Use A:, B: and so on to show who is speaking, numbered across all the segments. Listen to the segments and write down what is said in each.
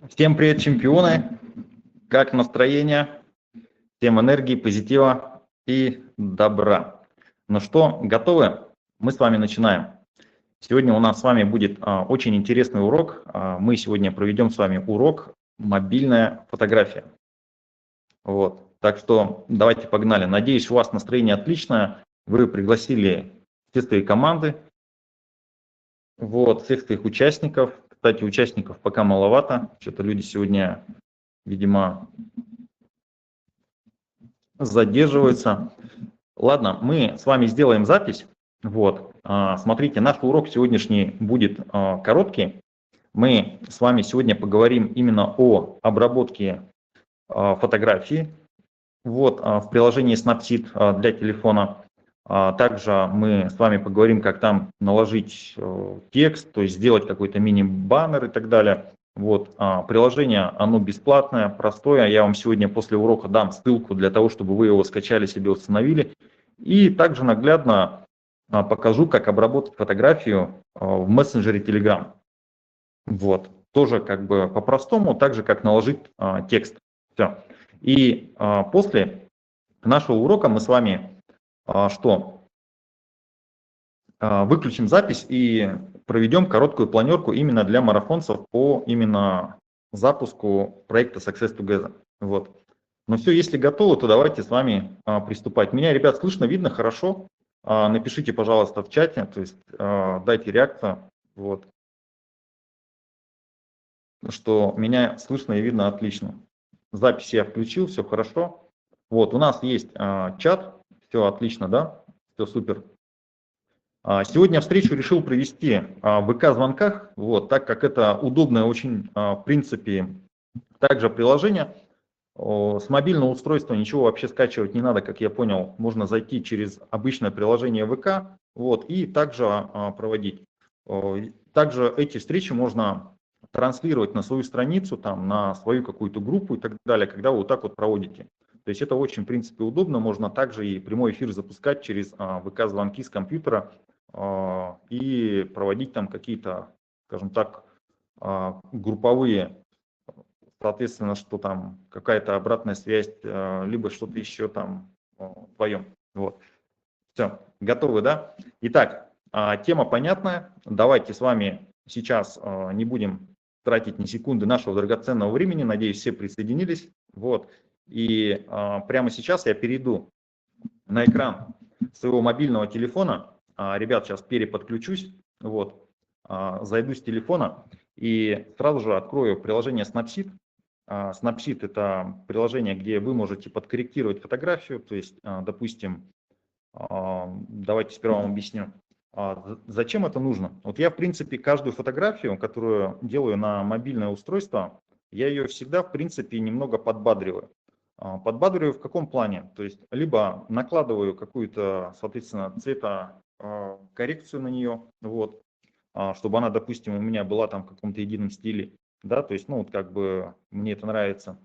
A: Всем привет, чемпионы! Как настроение? Всем энергии, позитива и добра. Ну что, готовы? Мы с вами начинаем. Сегодня у нас с вами будет очень интересный урок. Мы сегодня проведем с вами урок «Мобильная фотография». Вот. Так что давайте погнали. Надеюсь, у вас настроение отличное. Вы пригласили все свои команды, всех своих участников. Кстати, участников пока маловато. Что-то люди сегодня, видимо, задерживаются. Ладно, мы с вами сделаем запись. Смотрите, наш урок сегодняшний будет короткий. Мы с вами сегодня поговорим именно о обработке фотографии в приложении Snapseed для телефона. Также мы с вами поговорим, как там наложить текст, то есть сделать какой-то мини-баннер и так далее. Приложение, оно бесплатное, простое. Я вам сегодня после урока дам ссылку для того, чтобы вы его скачали, себе установили. И также наглядно покажу, как обработать фотографию в мессенджере Telegram. Тоже как бы по-простому, так же, как наложить текст. Все. И после нашего урока мы с вами выключим запись и проведем короткую планерку именно для марафонцев по именно запуску проекта Success Together. Ну все, если готовы, то давайте с вами приступать. Меня, ребят, слышно, видно хорошо? Напишите, пожалуйста, в чате, то есть дайте реакцию, что меня слышно и видно отлично. Запись я включил, все хорошо. У нас есть чат, все отлично, да? Все супер. Сегодня встречу решил провести в ВК-звонках, так как это удобное очень, в принципе, также приложение. С мобильного устройства ничего вообще скачивать не надо, как я понял, можно зайти через обычное приложение ВК, и также проводить. Также эти встречи можно транслировать на свою страницу, там, на свою какую-то группу и так далее, когда вы проводите. То есть это очень, в принципе, удобно, можно также и прямой эфир запускать через ВК-звонки с компьютера и проводить там какие-то, скажем так, групповые, соответственно, что там какая-то обратная связь, либо что-то еще там вдвоем. Все, готовы, да? Итак, тема понятная. Давайте с вами сейчас не будем тратить ни секунды нашего драгоценного времени. Надеюсь, все присоединились. И прямо сейчас я перейду на экран своего мобильного телефона. Ребят, сейчас переподключусь. Зайду с телефона и сразу же открою приложение Snapseed. Snapseed – это приложение, где вы можете подкорректировать фотографию. То есть, допустим, давайте сперва вам объясню, зачем это нужно. Я, в принципе, каждую фотографию, которую делаю на мобильное устройство, я ее всегда, в принципе, немного подбадриваю. Подбадриваю в каком плане? То есть, либо накладываю какую-то, соответственно, цветокоррекцию на нее, чтобы она, допустим, у меня была там в каком-то едином стиле, да, то есть, как бы мне это нравится.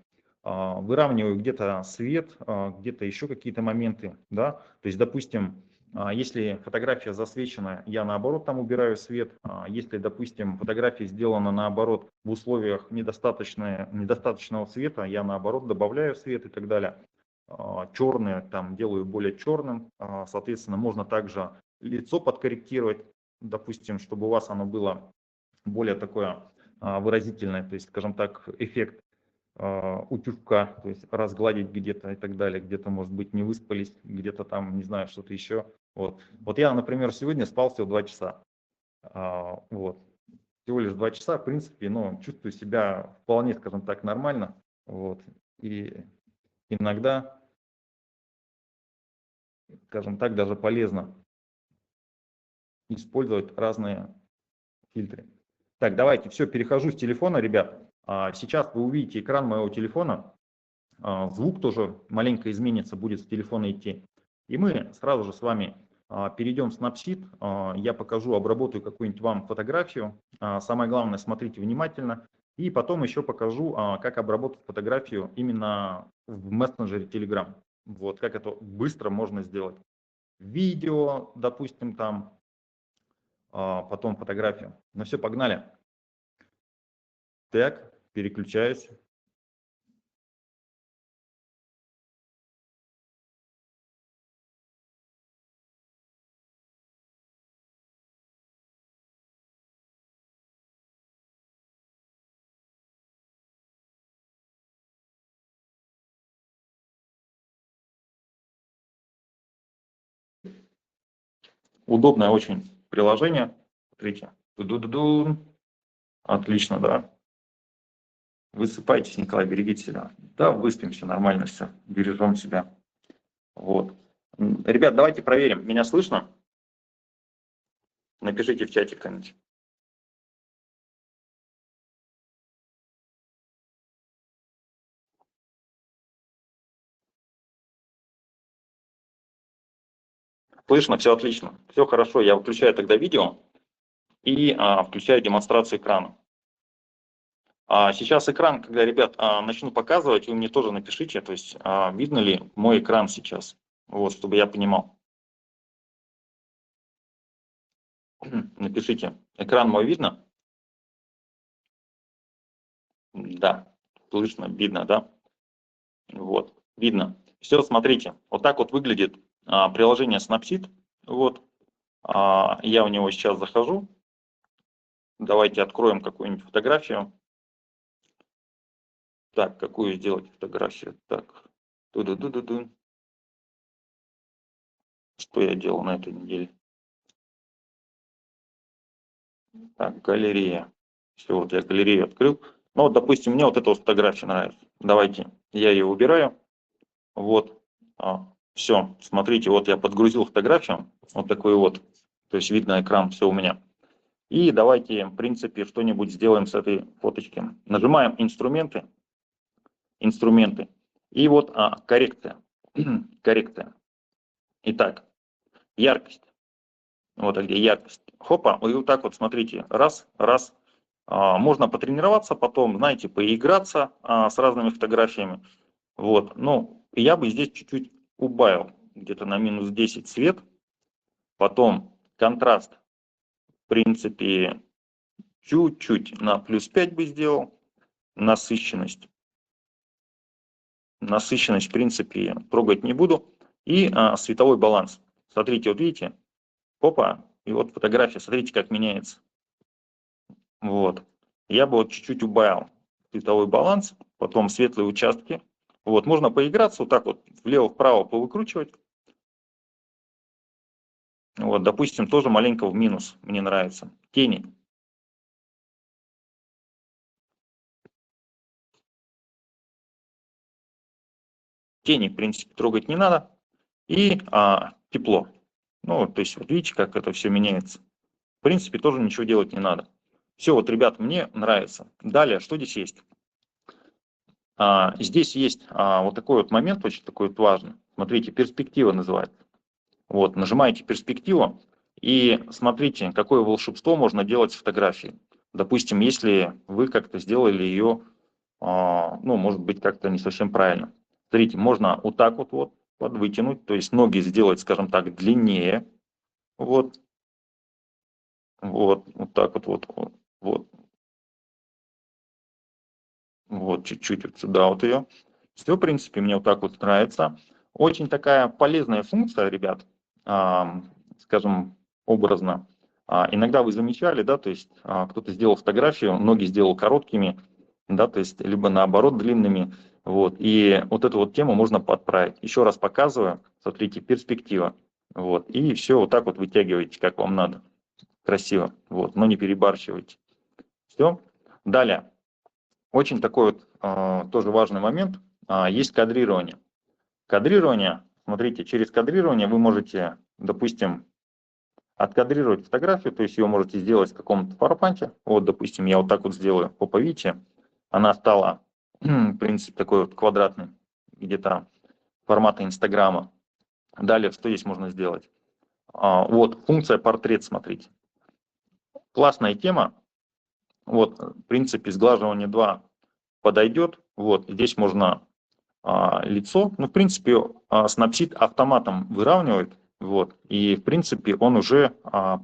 A: Выравниваю где-то свет, где-то еще какие-то моменты, да, то есть, допустим, если фотография засвечена, я наоборот там убираю свет, если, допустим, фотография сделана наоборот в условиях недостаточного света, я наоборот добавляю свет и так далее. Черное там делаю более черным, соответственно, можно также лицо подкорректировать, допустим, чтобы у вас оно было более такое выразительное, то есть, скажем так, эффект утюжка, то есть разгладить где-то и так далее, где-то, может быть, не выспались, где-то там, не знаю, что-то еще. Я, например, сегодня спал всего 2 часа. Всего лишь 2 часа, в принципе, но чувствую себя вполне, скажем так, нормально. И иногда, скажем так, даже полезно использовать разные фильтры. Так, давайте, все, перехожу с телефона, ребят. Сейчас вы увидите экран моего телефона. Звук тоже маленько изменится, будет с телефона идти. И мы сразу же с вами перейдем в Snapseed. Я покажу, обработаю какую-нибудь вам фотографию. Самое главное, смотрите внимательно. И потом еще покажу, как обработать фотографию именно в мессенджере Telegram. Как это быстро можно сделать. Видео, допустим, там, потом фотографию. Ну все, погнали. Так, переключаюсь. Удобное очень приложение. Смотрите. Ду-ду-ду-ду. Отлично, да. Высыпайтесь, Николай, берегите себя. Да, выспимся, нормально все. Бережем себя. Вот. Ребят, давайте проверим. Меня слышно? Напишите в чате кто-нибудь. Слышно, все отлично. Все хорошо. Я выключаю тогда видео и включаю демонстрацию экрана. Сейчас экран, когда, ребят, начну показывать, вы мне тоже напишите, то есть видно ли мой экран сейчас, вот, чтобы я понимал. Напишите, экран мой видно? Да, слышно, видно, да? Вот, видно. Все, смотрите, вот так вот выглядит приложение Snapseed. Вот, я в него сейчас захожу. Давайте откроем какую-нибудь фотографию. Так, какую сделать фотографию? Так, ту-ду-ду-ду-ду. Что я делал на этой неделе? Так, галерея. Все, вот я галерею открыл. Ну, вот, допустим, мне вот эта вот фотография нравится. Давайте, я ее убираю. Вот. Все, смотрите, вот я подгрузил фотографию. Вот такой вот. То есть видно экран, все у меня. И давайте, в принципе, что-нибудь сделаем с этой фоточки. Нажимаем инструменты. Инструменты. И вот коррекция. Коррекция. Итак, яркость. Вот где яркость. Хопа, и вот так вот, смотрите, раз, раз. Можно потренироваться потом, знаете, поиграться с разными фотографиями. Вот, ну, я бы здесь чуть-чуть убавил, где-то на минус 10 цвет. Потом контраст, в принципе, чуть-чуть на плюс 5 бы сделал. Насыщенность. Насыщенность, в принципе, трогать не буду. И световой баланс. Смотрите, вот видите, опа, и вот фотография, смотрите, как меняется. Вот. Я бы вот чуть-чуть убавил световой баланс, потом светлые участки. Вот, можно поиграться, вот так вот влево-вправо повыкручивать. Вот, допустим, тоже маленько в минус, мне нравится. Тени. Тени, в принципе, трогать не надо. И тепло. Ну, то есть, вот видите, как это все меняется. В принципе, тоже ничего делать не надо. Все, вот, ребят, мне нравится. Далее, что здесь есть? Здесь есть вот такой вот момент, очень такой вот важный. Смотрите, перспектива называется. Вот, нажимаете перспективу и смотрите, какое волшебство можно делать с фотографией. Допустим, если вы как-то сделали ее, ну, может быть, как-то не совсем правильно. Смотрите, можно вот так вот подвытянуть, то есть ноги сделать, скажем так, длиннее. Вот, вот так вот. Вот, чуть-чуть вот сюда вот ее. Все, в принципе, мне вот так вот нравится. Очень такая полезная функция, ребят, скажем, образно. Иногда вы замечали, да, то есть кто-то сделал фотографию, ноги сделал короткими, да, то есть либо наоборот длинными. Вот, и вот эту вот тему можно подправить. Еще раз показываю, смотрите, перспектива. Вот, и все вот так вот вытягиваете, как вам надо. Красиво, вот, но не перебарщивайте. Все. Далее. Очень такой вот тоже важный момент, есть кадрирование. Кадрирование, смотрите, через кадрирование вы можете, допустим, откадрировать фотографию, то есть ее можете сделать в каком-то фарпанте. Вот, допустим, я вот так вот сделаю, опа, видите, она стала, в принципе, такой вот квадратный, где-то формата Инстаграма. Далее, что здесь можно сделать? Вот, функция портрет, смотрите. Классная тема. Вот, в принципе, сглаживание 2 подойдет. Вот, здесь можно лицо. Ну, в принципе, Snapseed автоматом выравнивает. Вот, и, в принципе, он уже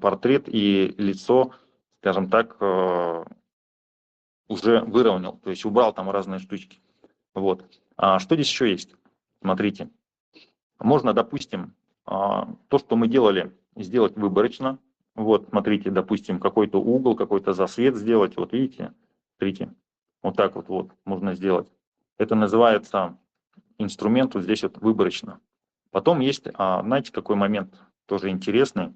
A: портрет и лицо, скажем так, уже выровнял, то есть убрал там разные штучки. Вот. А что здесь еще есть? Смотрите. Можно, допустим, то, что мы делали, сделать выборочно. Вот, смотрите, допустим, какой-то угол, какой-то засвет сделать. Вот видите, смотрите, вот так вот можно сделать. Это называется инструмент вот здесь вот выборочно. Потом есть, знаете, какой момент тоже интересный.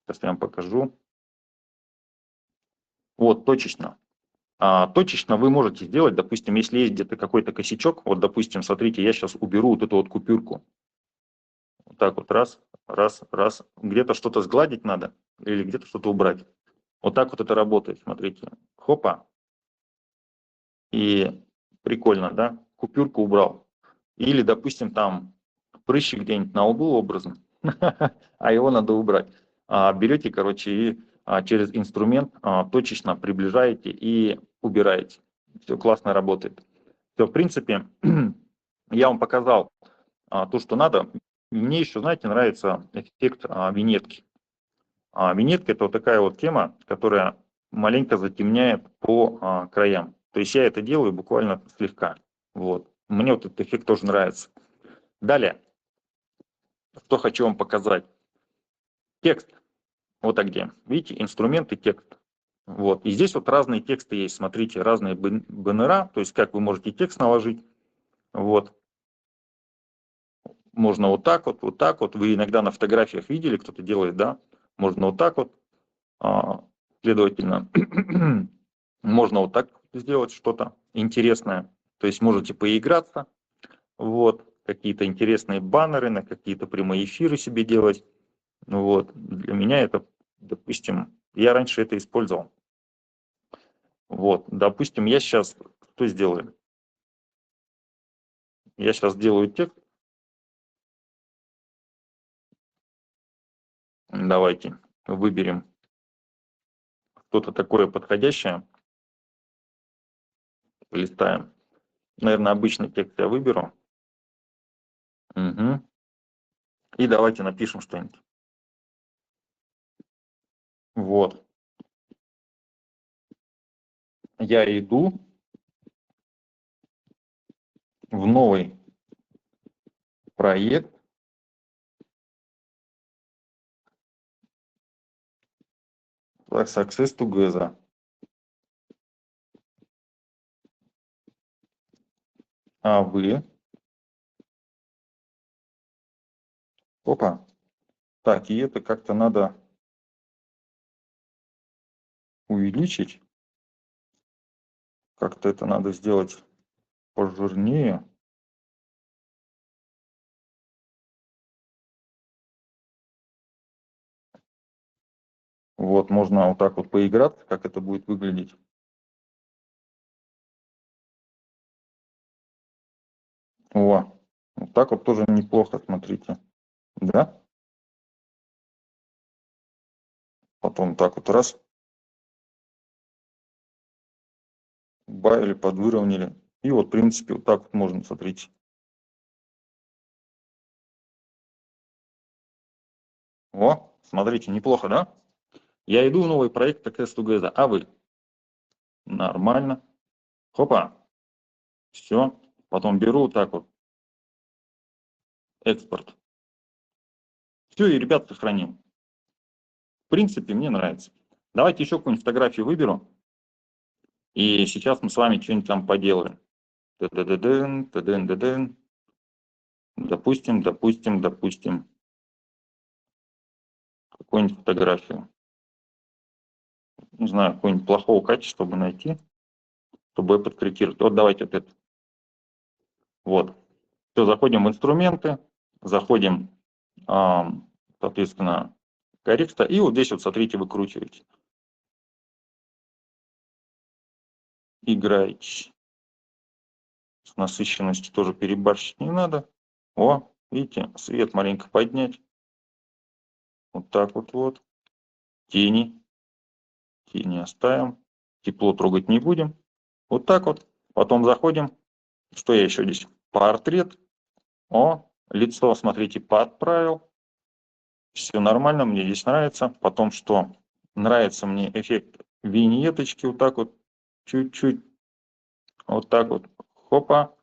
A: Сейчас я вам покажу. Вот, точечно. Точечно вы можете сделать, допустим, если есть где-то какой-то косячок, вот, допустим, смотрите, я сейчас уберу вот эту вот купюрку. Вот так вот, раз, раз, раз. Где-то что-то сгладить надо или где-то что-то убрать. Вот так вот это работает, смотрите. Хопа. И прикольно, да? Купюрку убрал. Или, допустим, там прыщик где-нибудь на лбу образно, а его надо убрать. Берете, короче, и через инструмент точечно приближаете и убираете. Все классно работает. Все, в принципе, я вам показал то, что надо. Мне еще, знаете, нравится эффект виньетки. Виньетка — это вот такая вот тема, которая маленько затемняет по краям. То есть я это делаю буквально слегка. Вот. Мне вот этот эффект тоже нравится. Далее, что хочу вам показать. Текст. Вот так где. Видите, инструменты, текст. Вот. И здесь вот разные тексты есть. Смотрите, разные баннера, то есть как вы можете текст наложить. Вот. Можно вот так вот, вот так вот. Вы иногда на фотографиях видели, кто-то делает, да? Можно вот так вот. Следовательно, можно вот так сделать что-то интересное. То есть можете поиграться, вот, какие-то интересные баннеры, на какие-то прямые эфиры себе делать. Вот. Для меня это, допустим, я раньше это использовал. Вот, допустим, я сейчас что сделаю? Я сейчас делаю текст. Давайте выберем что-то такое подходящее. Листаем. Наверное, обычный текст я выберу. Угу. И давайте напишем что-нибудь. Вот. Я иду в новый проект Success Together. А вы? Опа. Так, и это как-то надо увеличить. Как-то это надо сделать пожирнее. Вот, можно вот так вот поиграться, как это будет выглядеть. О, вот так вот тоже неплохо, смотрите. Да? Потом так вот раз. Добавили, подвыровняли. И вот, в принципе, вот так вот можно, смотрите. О, смотрите, неплохо, да? Я иду в новый проект Success Together. А вы? Нормально. Хопа. Все. Потом беру вот так вот. Экспорт. Все, и, ребят, сохраним. В принципе, мне нравится. Давайте еще какую-нибудь фотографию выберу. И сейчас мы с вами что-нибудь там поделаем. Та-да-да-дын, та-дын-да-дын. Допустим, какую-нибудь фотографию. Не знаю, какого-нибудь плохого качества, чтобы найти, чтобы подкорректировать. Вот давайте вот это. Вот. Все, заходим в инструменты, заходим, соответственно, корректа, и вот здесь вот, смотрите, выкручиваете. Играете. С насыщенностью тоже перебарщить не надо. О, видите, свет маленько поднять. Вот так вот. Тени. Тени оставим. Тепло трогать не будем. Вот так вот. Потом заходим. Что я еще здесь? Портрет. О, лицо, смотрите, подправил. Все нормально, мне здесь нравится. Потом что? Нравится мне эффект виньеточки. Вот так вот. Чуть-чуть Вот так вот. Хопа.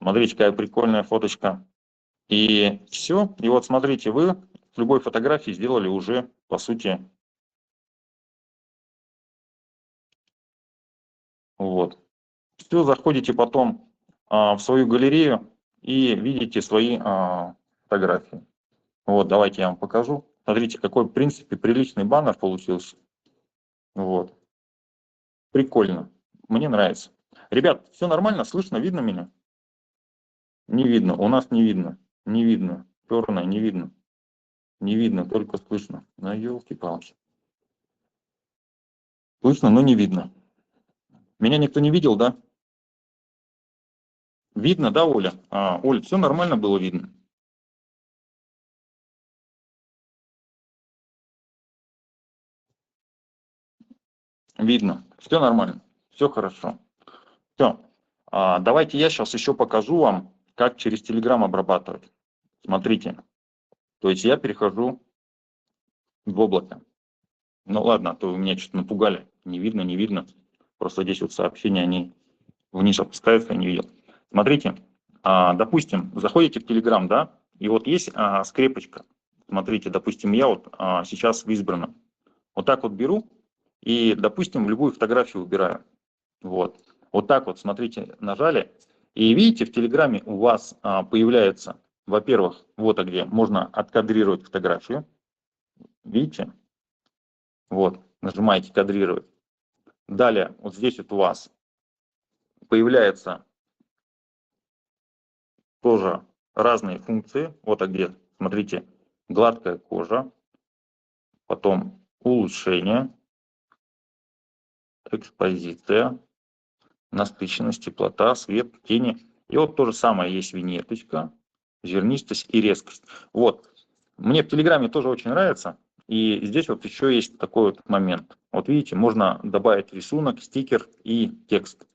A: Смотрите, какая прикольная фоточка. И все. И вот смотрите, вы с любой фотографии сделали уже, по сути, вот. Все, заходите потом в свою галерею и видите свои фотографии. Вот, давайте я вам покажу. Смотрите, какой, в принципе, приличный баннер получился. Вот. Прикольно. Мне нравится. Ребят, все нормально? Слышно? Видно меня? Не видно. У нас не видно. Не видно. Черное не видно. Не видно, только слышно. Ну, елки-палки. Слышно, но не видно. Меня никто не видел, да? Видно, да, Оля? Оль, все нормально было видно? Видно. Все нормально. Все хорошо. Все. Давайте я сейчас еще покажу вам, как через Telegram обрабатывать. Смотрите. То есть я перехожу в облако. Ну ладно, а то вы меня что-то напугали. Не видно, не видно. Просто здесь вот сообщения, они вниз опускаются, я не видел. Смотрите, допустим, заходите в Telegram, да, и вот есть скрепочка. Смотрите, допустим, я вот сейчас в избранном. Вот так вот беру и, допустим, любую фотографию убираю. Вот. Вот так вот, смотрите, нажали. И видите, в Телеграме у вас появляется, во-первых, вот где можно откадрировать фотографию. Видите? Вот, нажимаете кадрировать. Далее, вот здесь вот у вас появляется тоже разные функции. Вот где, смотрите, гладкая кожа, потом улучшение, экспозиция, насыщенность, теплота, свет, тени. И вот то же самое есть виньеточка, зернистость и резкость. Вот. Мне в Телеграме тоже очень нравится. И здесь вот еще есть такой вот момент. Вот видите, можно добавить рисунок, стикер и текст.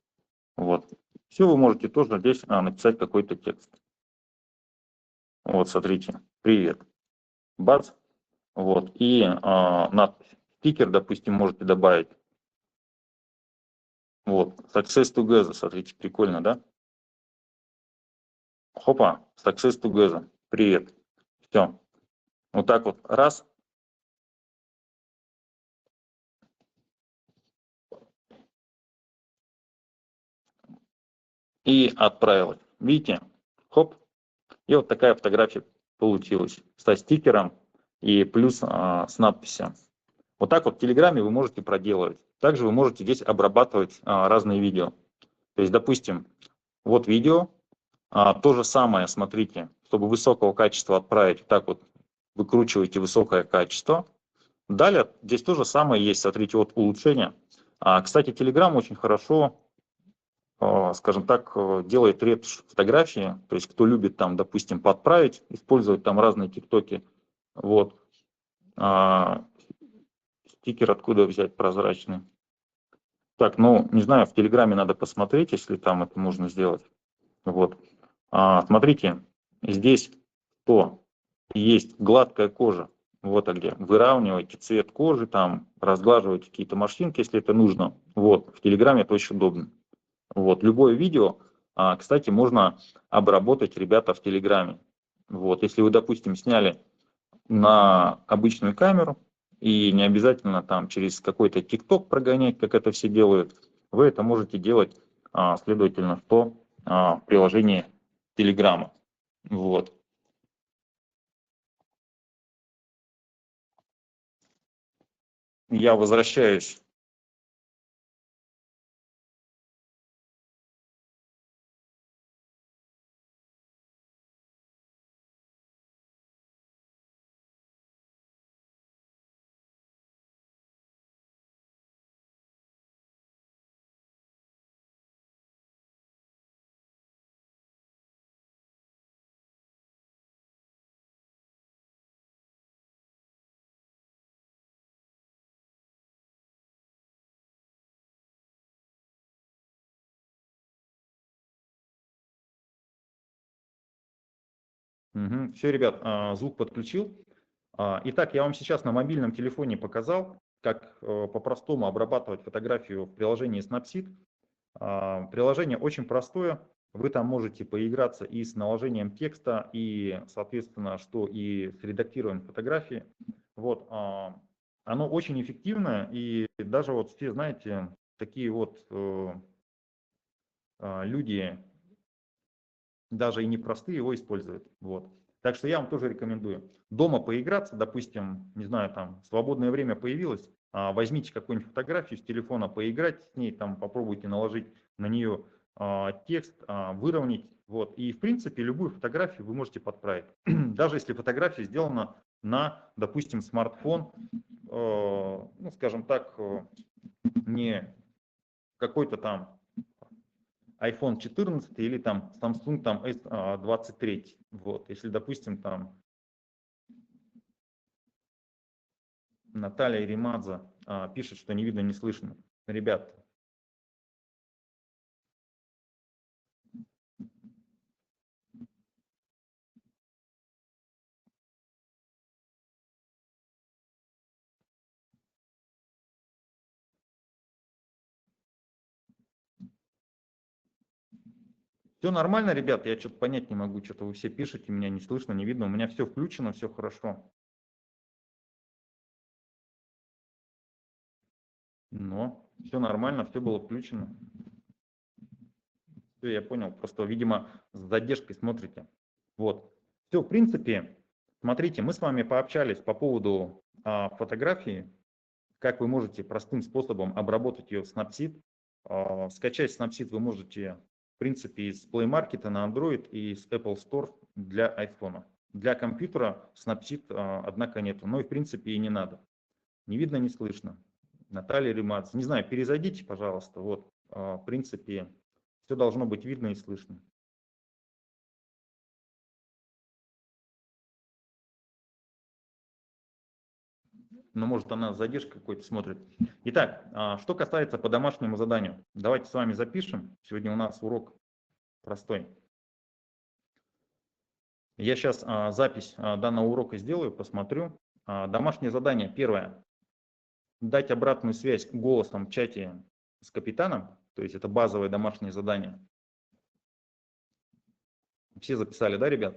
A: Вот. Все вы можете тоже здесь написать какой-то текст. Вот, смотрите. Привет. Бац. Вот. И надпись. Стикер, допустим, можете добавить. Вот. Success together. Смотрите, прикольно, да? Хопа. Success together. Привет. Все. Вот так вот. Раз. И отправил. Видите? Хоп. И вот такая фотография получилась. Со стикером и плюс с надписью. Вот так вот в Телеграме вы можете проделывать. Также вы можете здесь обрабатывать разные видео. То есть, допустим, вот видео. То же самое, смотрите, чтобы высокого качества отправить, так вот выкручиваете высокое качество. Далее здесь то же самое есть, смотрите, вот улучшение. Кстати, Telegram очень хорошо, скажем так, делает ретушь фотографии. То есть, кто любит там, допустим, подправить, использовать там разные тиктоки. Вот. Стикер откуда взять прозрачный? Так, ну, не знаю, в Телеграме надо посмотреть, если там это можно сделать. Вот. Смотрите, здесь то есть гладкая кожа. Вот где. Выравниваете цвет кожи, там, разглаживаете какие-то морщинки, если это нужно. Вот. В Телеграме это очень удобно. Вот. Любое видео, кстати, можно обработать, ребята, в Телеграме. Вот. Если вы, допустим, сняли на обычную камеру, и не обязательно там через какой-то ТикТок прогонять, как это все делают, вы это можете делать, следовательно, в приложении Телеграма. Вот. Я возвращаюсь. Угу. Все, ребят, звук подключил. Итак, я вам сейчас на мобильном телефоне показал, как по-простому обрабатывать фотографию в приложении Snapseed. Приложение очень простое. Вы там можете поиграться и с наложением текста, и, соответственно, что и с редактированием фотографии. Вот, оно очень эффективное, и даже вот все, знаете, такие вот люди, даже и непростые, его используют. Вот. Так что я вам тоже рекомендую. Дома поиграться, допустим, не знаю, там свободное время появилось, возьмите какую-нибудь фотографию с телефона, поиграть с ней, там попробуйте наложить на нее текст, выровнять. Вот. И в принципе любую фотографию вы можете подправить. Даже если фотография сделана на, допустим, смартфон, ну, скажем так, не какой-то там iPhone 14 или там Samsung там S23. Вот, если, допустим, там Наталья Римадзе пишет, что не видно, не слышно. Ребят, все нормально, ребят, я что-то понять не могу, что-то вы все пишете, меня не слышно, не видно, у меня все включено, все хорошо. Но все нормально, все было включено. Все, я понял, просто, видимо, с задержкой смотрите. Вот. Все, в принципе, смотрите, мы с вами пообщались по поводу фотографии, как вы можете простым способом обработать ее в Snapseed. Скачать Snapseed вы можете, в принципе, из Play Market на Android и из Apple Store для iPhone. Для компьютера Snapseed, однако, нету. Но и, в принципе, и не надо. Не видно, не слышно. Наталья Римадзе. Не знаю, перезайдите, пожалуйста. Вот, в принципе, все должно быть видно и слышно. Но может она с задержкой какой-то смотрит. Итак, что касается по домашнему заданию. Давайте с вами запишем. Сегодня у нас урок простой. Я сейчас запись данного урока сделаю, посмотрю. Домашнее задание первое. Дать обратную связь голосом в чате с капитаном. То есть это базовое домашнее задание. Все записали, да, ребят?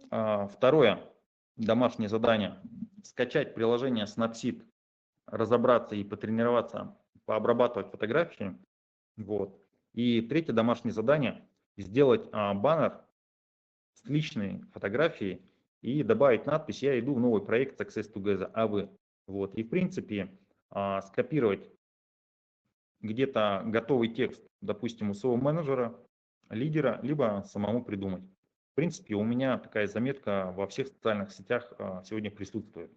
A: Второе домашнее задание. Скачать приложение Snapseed, разобраться и потренироваться, пообрабатывать фотографии. Вот. И третье домашнее задание. Сделать баннер с личной фотографией и добавить надпись «Я иду в новый проект Success Together, а вы?». Вот. И в принципе скопировать где-то готовый текст, допустим, у своего менеджера, лидера, либо самому придумать. В принципе, у меня такая заметка во всех социальных сетях сегодня присутствует.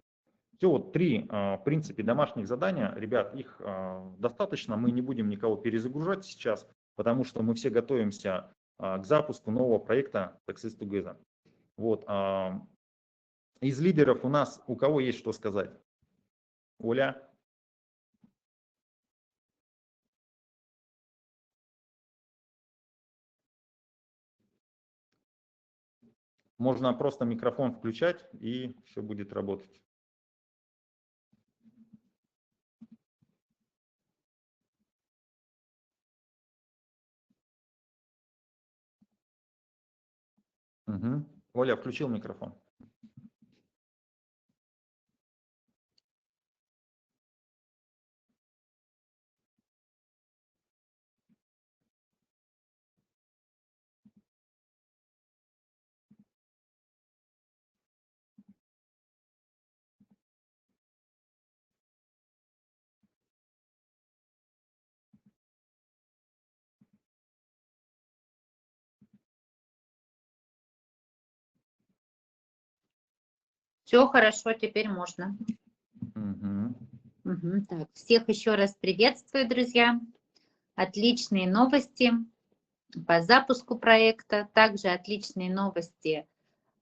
A: Все, вот три, в принципе, домашних задания. Ребят, их достаточно, мы не будем никого перезагружать сейчас, потому что мы все готовимся к запуску нового проекта Success Together. Вот. Из лидеров у нас, у кого есть что сказать? Оля? Можно просто микрофон включать, и все будет работать. Угу. Оля, включил микрофон.
B: Все хорошо, теперь можно. Так, всех еще раз приветствую, друзья. Отличные новости по запуску проекта. Также отличные новости.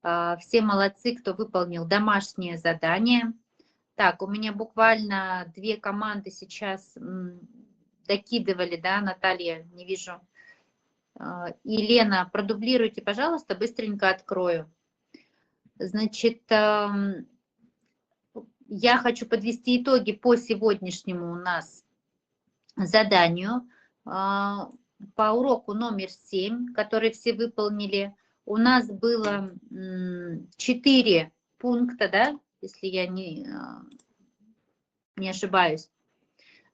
B: Все молодцы, кто выполнил домашнее задание. Так, у меня буквально 2 команды сейчас докидывали, да, Наталья, не вижу. Елена, продублируйте, пожалуйста, быстренько открою. Значит, я хочу подвести итоги по сегодняшнему у нас заданию. По уроку номер 7, который все выполнили, у нас было 4 пункта, да, если я не ошибаюсь.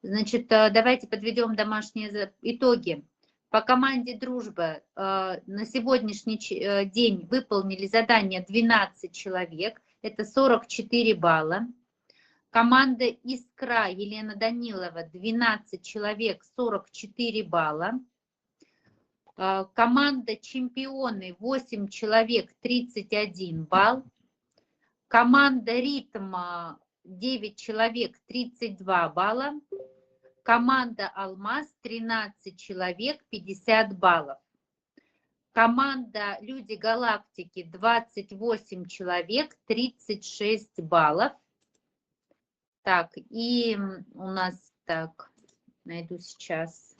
B: Значит, давайте подведем домашние итоги. По команде «Дружба» на сегодняшний день выполнили задание 12 человек, это 44 балла. Команда «Искра» Елена Данилова 12 человек, 44 балла. Команда «Чемпионы» 8 человек, 31 балл. Команда «Ритм» 9 человек, 32 балла. Команда «Алмаз» 13 человек, 50 баллов. Команда «Люди Галактики» 28 человек, 36 баллов. Так, и у нас, так, найду сейчас,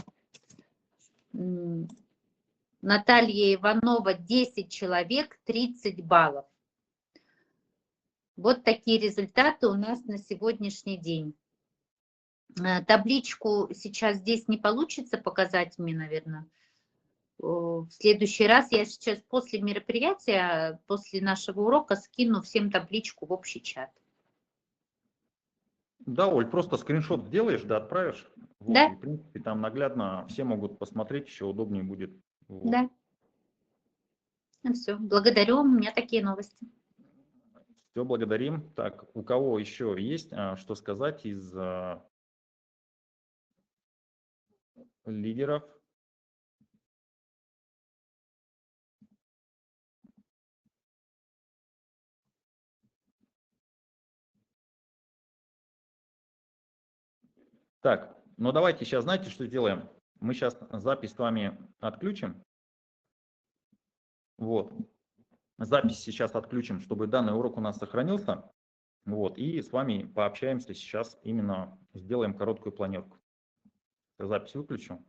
B: Наталья Иванова 10 человек, 30 баллов. Вот такие результаты у нас на сегодняшний день. Табличку сейчас здесь не получится показать мне, наверное. В следующий раз я сейчас после мероприятия, после нашего урока скину всем табличку в общий чат.
A: Да, Оль, просто скриншот сделаешь, да, отправишь. Вот,
B: Да.
A: И, в принципе, там наглядно все могут посмотреть, еще удобнее будет. Вот.
B: Да. Ну все, благодарю, у меня такие новости.
A: Все, благодарим. Так, у кого еще есть что сказать из лидеров? Так, ну давайте сейчас, знаете, что сделаем? Мы сейчас запись с вами отключим. Вот. Запись сейчас отключим, чтобы данный урок у нас сохранился. Вот. И с вами пообщаемся сейчас, именно сделаем короткую планерку. Запись выключу.